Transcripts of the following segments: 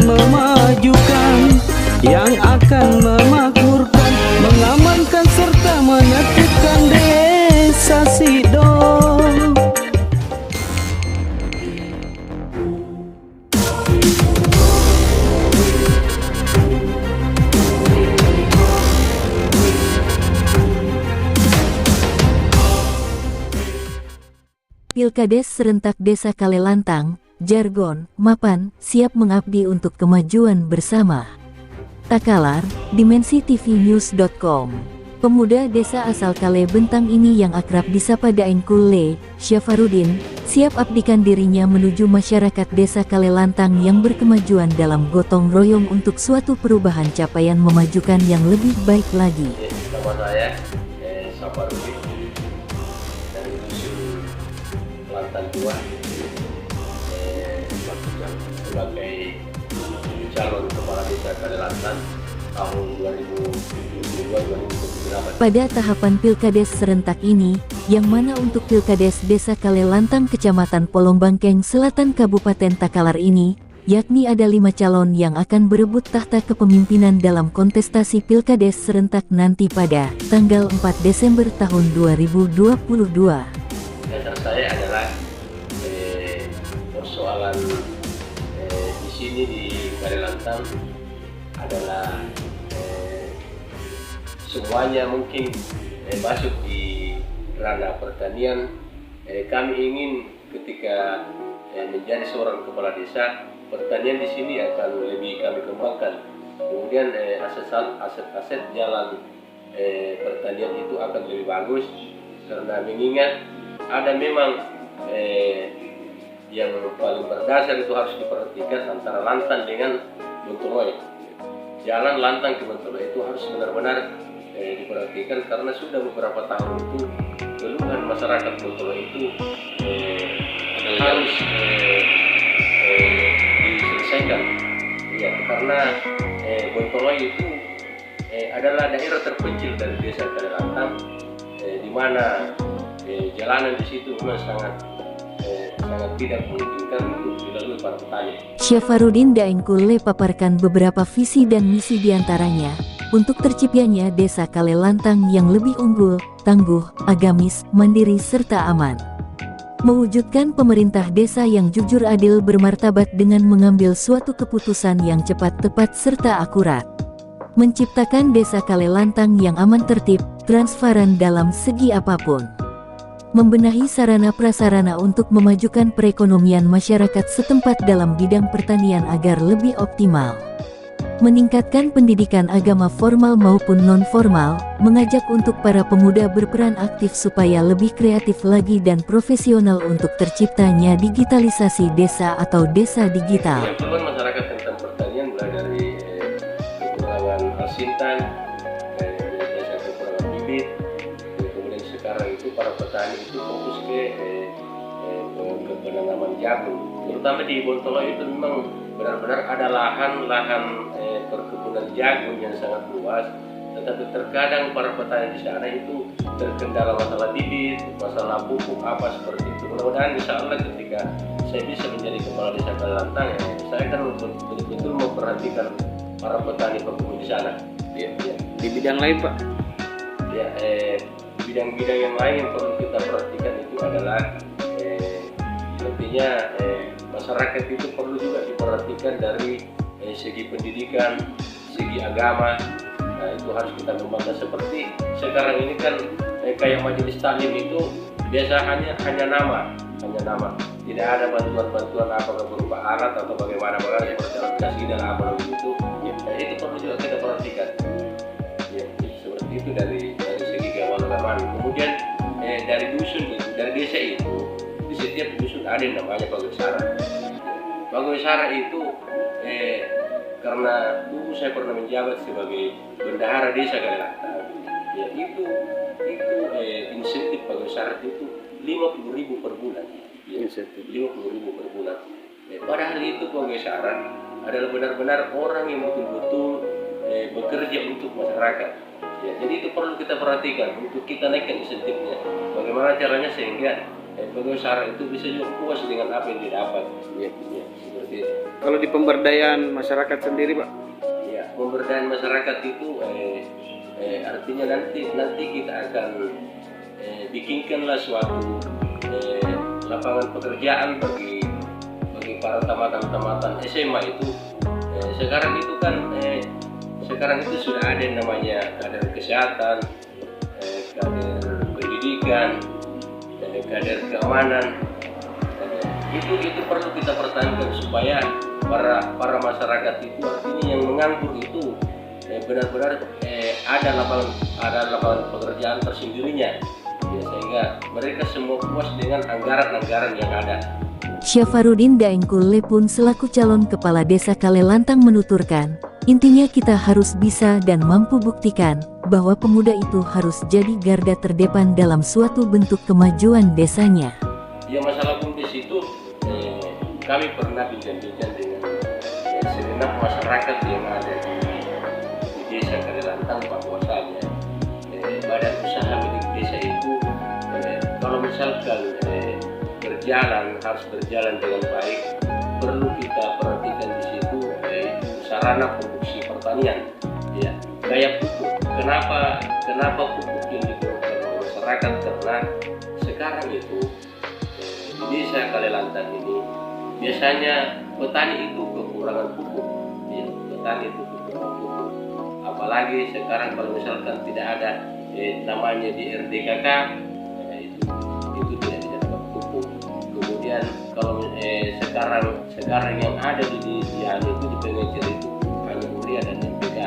memajukan, yang akan memakmurkan, mengamankan serta menyatukan desa Sidol. Pilkades serentak Desa Kalelantang, jargon, mapan, siap mengabdi untuk kemajuan bersama. Takalar, dimensitv.news.com. Pemuda desa asal Kale Bentang ini yang akrab disapa Daeng Kulle, Syafarudin, siap abdikan dirinya menuju masyarakat desa Kalelantang yang berkemajuan dalam gotong royong untuk suatu perubahan capaian memajukan yang lebih baik lagi. Nama saya Syafarudin dari dusun Kelantan 2, sebagai calon kepala desa Kalelantang tahun 2022-2028. Pada tahapan Pilkades serentak ini, yang mana untuk Pilkades Desa Kalelantang Kecamatan Polombangkeng Selatan Kabupaten Takalar ini, yakni ada 5 calon yang akan berebut tahta kepemimpinan dalam kontestasi Pilkades serentak nanti pada tanggal 4 Desember tahun 2022. Dasar saya adalah persoalan di sini di Kalelantang adalah semuanya mungkin masuk di ranah pertanian. Kami ingin ketika menjadi seorang kepala desa, pertanian di sini akan lebih kami kembangkan. Kemudian aset jalan pertanian itu akan lebih bagus, karena mengingat ada memang yang paling berdasar itu harus diperhatikan antara Lantang dengan Bontoloy. Jalan Lantang ke Bontoloy itu harus benar-benar diperhatikan, karena sudah beberapa tahun itu keluhan masyarakat Bontoloy itu harus diselesaikan. Ya, karena Bontoloy itu adalah daerah terpencil dari desa Kalelantang, di mana jalanan di situ memang sangat tidak memungkinkan untuk dilalui para petani. Syafarudin Daeng Kulle paparkan beberapa visi dan misi diantaranya untuk terciptanya Desa Kalelantang yang lebih unggul, tangguh, agamis, mandiri serta aman. Mewujudkan pemerintah desa yang jujur, adil, bermartabat dengan mengambil suatu keputusan yang cepat, tepat serta akurat. Menciptakan Desa Kalelantang yang aman, tertib, transparan dalam segi apapun. Membenahi sarana prasarana untuk memajukan perekonomian masyarakat setempat dalam bidang pertanian agar lebih optimal. Meningkatkan pendidikan agama formal maupun non-formal, mengajak untuk para pemuda berperan aktif supaya lebih kreatif lagi dan profesional untuk terciptanya digitalisasi desa atau desa digital. Pengetahuan masyarakat tentang pertanian mulai dari kekurangan asintan, kekurangan bibit, kemudian sekarang itu para petani itu fokus ke penanaman jagung. Terutama di Bontoloy itu memang benar-benar ada lahan perkebunan jagung yang sangat luas, tetapi terkadang para petani di sana itu terkendala masalah bibit, masalah pupuk apa seperti itu. Mudah-mudahan insya Allah ketika saya bisa menjadi kepala desa Kalelantang, saya akan betul-betul memperhatikan para petani perkebunan di sana. Ya. Di bidang lain, Pak? Ya, bidang-bidang yang lain yang perlu kita perhatikan itu adalah tentunya masyarakat itu perlu juga diperhatikan dari segi pendidikan, segi agama. Nah, itu harus kita kembangkan. Seperti sekarang ini kan kayak majelis taklim itu biasa hanya nama, tidak ada bantuan apa berupa alat atau bagaimana seperti alat kasih dan apa begitu. Nah, itu perlu juga kita perhatikan. Ya, seperti itu dari segi keagamaan. Kemudian dari dusun itu, dari desa itu, di setiap dusun ada yang namanya pagawai. Pagawai itu karena dulu saya pernah menjabat sebagai bendahara desa Kalelantang. Ya, itu insentif pagawai itu 50.000 per bulan. Ya, 50.000 per bulan. Padahal itu pagawai adalah benar-benar orang yang betul-betul bekerja untuk masyarakat. Ya, jadi itu perlu kita perhatikan untuk kita naikkan insentifnya. Bagaimana caranya sehingga pengusaha itu bisa juga puas dengan apa yang didapat. Ya, seperti itu. Kalau di pemberdayaan masyarakat sendiri Pak? Ya, pemberdayaan masyarakat itu artinya nanti kita akan bikinkanlah suatu lapangan pekerjaan bagi para tamatan SMA itu. Sekarang itu kan sekarang itu sudah ada yang namanya kader kesehatan, kader pendidikan, kader keamanan. Itu perlu kita pertahankan supaya para masyarakat itu artinya yang menganggur itu benar-benar ada lapangan pekerjaan tersendirinya, ya, sehingga mereka semua puas dengan anggaran-anggaran yang ada. Syafarudin Daengkulle pun selaku calon kepala desa Kalelantang menuturkan, intinya kita harus bisa dan mampu buktikan bahwa pemuda itu harus jadi garda terdepan dalam suatu bentuk kemajuan desanya. Ya, masalah BUMDes itu kami pernah bincang-bincang dengan segenap masyarakat yang ada di desa Kalelantang, bahwasanya badan usaha milik desa itu kalau misalkan harus berjalan dengan baik, perlu kita perhatikan di situ sarana produksi pertanian, ya, kayak pupuk. Kenapa pupuk yang diperlukan oleh masyarakat? Karena sekarang itu di desa Kalelantang ini biasanya petani itu kekurangan pupuk, ya, petani itu kekurangan pupuk. Apalagi sekarang kalau misalkan tidak ada namanya di RDKK, itu tidak dapat pupuk. Kemudian kalau sekarang yang ada di itu di pengecer itu hanya urea dan NPK.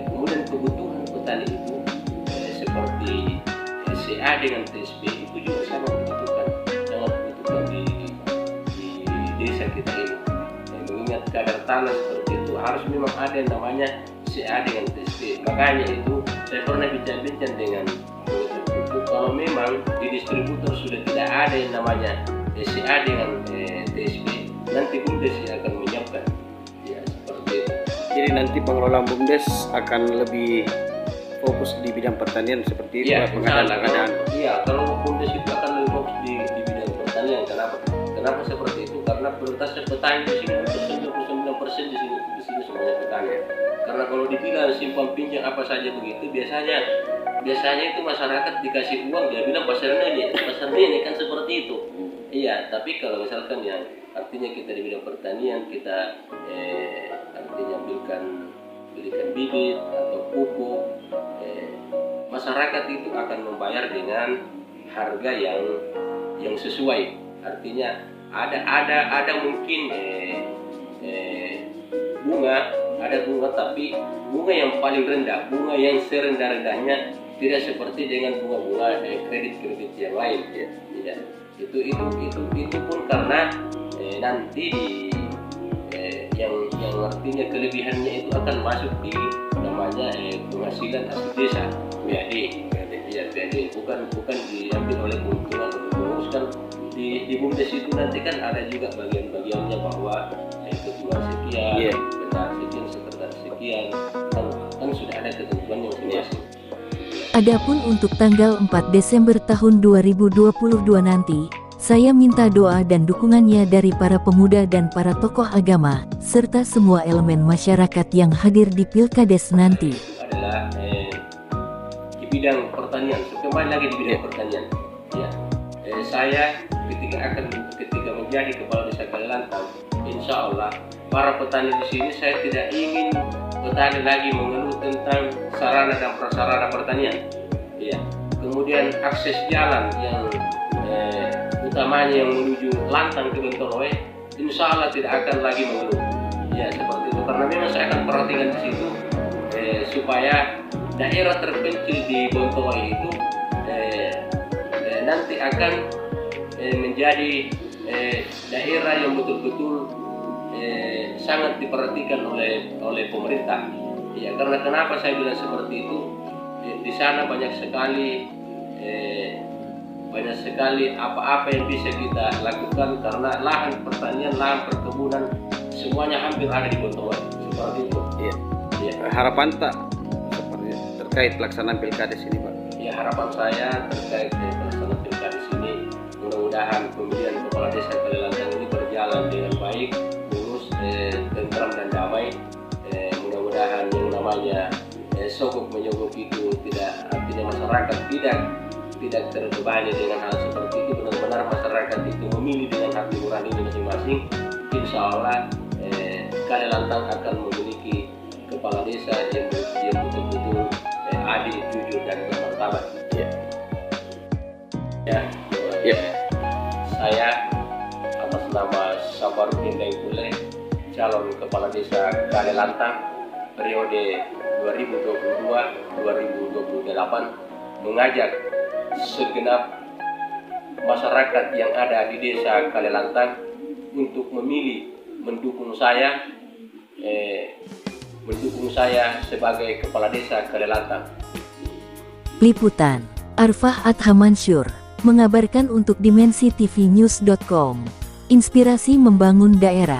Kemudian kebutuhan petani itu seperti CA dengan TSP itu juga sangat dibutuhkan di desa kita ini. Mengingat kadar tanah seperti itu harus memang ada yang namanya CA dengan TSP. Makanya itu saya pernah bincang-bincang dengan kalau memang di distributor sudah tidak ada yang namanya CA dengan TSP, nanti BUMDes akan menyiapkan, ya, seperti itu. Jadi nanti pengelolaan BUMDes akan lebih fokus di bidang pertanian seperti itu, ya, pengadaan. Iya, kalau BUMDes itu akan lebih fokus di bidang pertanian. Kenapa seperti itu? Karena prioritasnya petani di sini 99% di sini semuanya petani. Karena kalau dibilang simpan pinjam apa saja begitu, biasanya itu masyarakat dikasih uang dia bilang pasarnya ini kan seperti itu. Iya, tapi kalau misalkan yang artinya kita di bidang pertanian, kita artinya belikan bibit atau pupuk, masyarakat itu akan membayar dengan harga yang sesuai. Artinya ada mungkin bunga tapi bunga yang paling rendah, bunga yang serendah-rendahnya, tidak seperti dengan bunga-bunga kredit yang lain, ya. Itu pun karena nanti yang artinya kelebihannya itu akan masuk di namanya penghasilan asli desa, BAD, bukan diambil oleh keuntungan kan di BUMDes itu nanti kan ada juga bagian-bagiannya bahwa ketua sekian, benar sekian, sekretaris sekian, kan sudah ada ketentuannya masing-masing. Adapun untuk tanggal 4 Desember tahun 2022 nanti, saya minta doa dan dukungannya dari para pemuda dan para tokoh agama, serta semua elemen masyarakat yang hadir di Pilkades nanti. Adalah di bidang pertanian, kembali lagi di bidang pertanian. Ya, saya ketika menjadi kepala desa Kalelantang, insya Allah para petani di sini saya tidak ingin petani lagi mengeluh tentang sarana dan prasarana pertanian. Ya. Kemudian akses jalan yang utamanya yang menuju Lantang ke Bontoloe, insya Allah tidak akan lagi mengeluh. Ya, seperti itu. Karena memang saya akan perhatikan di situ supaya daerah terpencil di Bontoloe itu nanti akan menjadi daerah yang betul-betul sangat diperhatikan oleh pemerintah. Ya, karena kenapa saya bilang seperti itu? Di sana banyak sekali apa-apa yang bisa kita lakukan karena lahan pertanian, lahan perkebunan semuanya hampir ada di Bontoloe. Seperti itu. Iya. Ya. Harapan tak terkait pelaksanaan pilkades ini, Pak? Ya, harapan saya terkait pelaksanaan pilkades ini mudah-mudahan pemilihan kepala desa Kalelantang ini berjalan dengan baik, mulus, tentram dan damai. Mudah-mudahan yang namanya sogok menyogok itu tidak, artinya masyarakat tidak terbebani dengan hal seperti itu. Benar-benar masyarakat itu memilih dengan hati nurani masing-masing. Insya Allah Kalelantang akan memiliki kepala desa yang betul-betul adil, jujur dan bermartabat. Saya atas nama Sabarudin Daengkule, calon kepala desa Kalelantang periode 2022-2028, mengajak segenap masyarakat yang ada di desa Kalelantang untuk mendukung saya sebagai kepala desa Kalelantang. Liputan Arfah Adha Mansur mengabarkan untuk dimensi tvnews.com. Inspirasi membangun daerah.